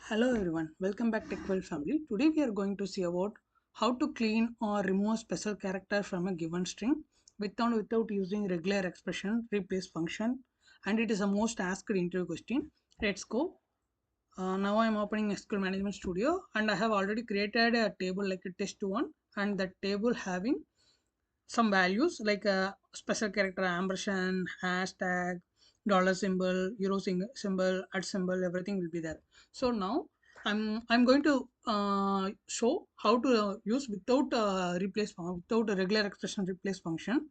Hello everyone, welcome back to TechWell family. Today we are going to see about how to clean or remove a special character from a given string without using regular expression replace function, and it is the most asked interview question. Let's go. Now I am opening SQL Management Studio and I have already created a table like a test1, and that table having some values like a special character, ampersand, hashtag, dollar symbol, euro symbol, at symbol, everything will be there. So now I'm going to show how to use without without a regular expression replace function.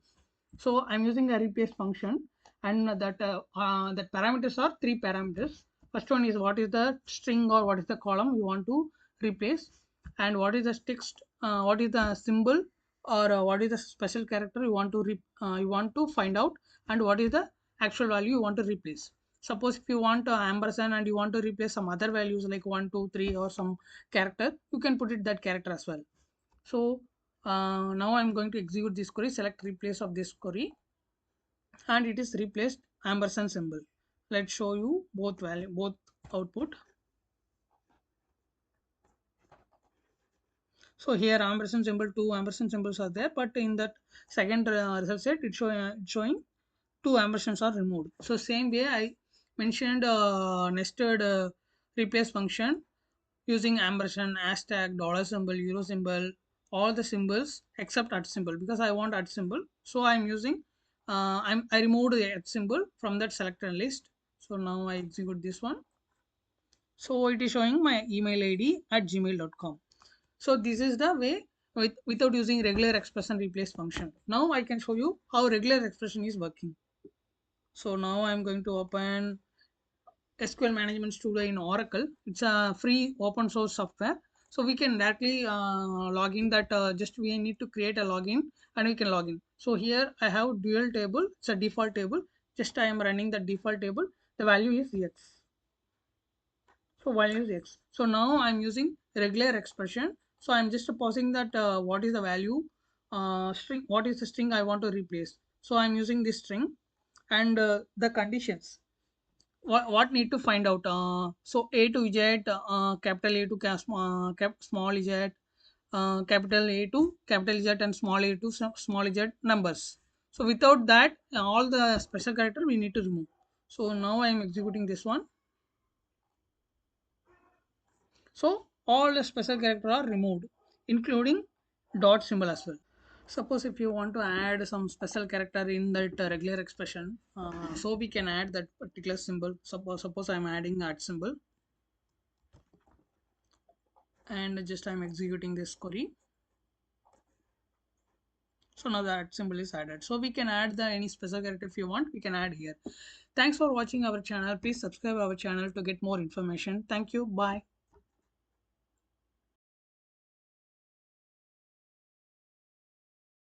So I'm using a replace function, and that parameters are three parameters. First one is what is the string or what is the column we want to replace, and what is the text, what is the symbol or what is the special character you want to find out, and what is the actual value you want to replace. Suppose if you want ampersand and you want to replace some other values like 1 2 3 or some character, you can put it that character as well. So now I'm going to execute this query, select replace of this query, and it is replaced ampersand symbol. Let's show you both output. So here ampersand symbol, two ampersand symbols are there, but in that second result set it's showing two ampersands are removed. So same way I mentioned nested replace function using ampersand, hashtag, dollar symbol, euro symbol, all the symbols except at symbol, because I want at symbol. So I'm using I removed the at symbol from that selected list. So now I execute this one. So it is showing my email ID at gmail.com. So this is the way without using regular expression replace function. Now I can show you how regular expression is working. So now I'm going to open SQL Management Studio in Oracle. It's a free open source software. So we can directly log in that, just we need to create a login and we can log in. So here I have dual table. It's a default table. Just I am running the default table. The value is X. So value is X. So now I'm using regular expression. So I'm just pausing that what is the value string, what is the string I want to replace. So I'm using this string, and the conditions what need to find out. So A to Z, capital A to small z, capital A to capital Z, and small a to small z numbers. So without that, all the special character we need to remove. So now I am executing this one. So all the special character are removed, including dot symbol as well. Suppose if you want to add some special character in that regular expression, so we can add that particular symbol. Suppose I'm adding at symbol, and just I'm executing this query. So now that symbol is added. So we can add the any special character if you want, we can add here. Thanks for watching our channel. Please subscribe our channel to get more information. Thank you. Bye.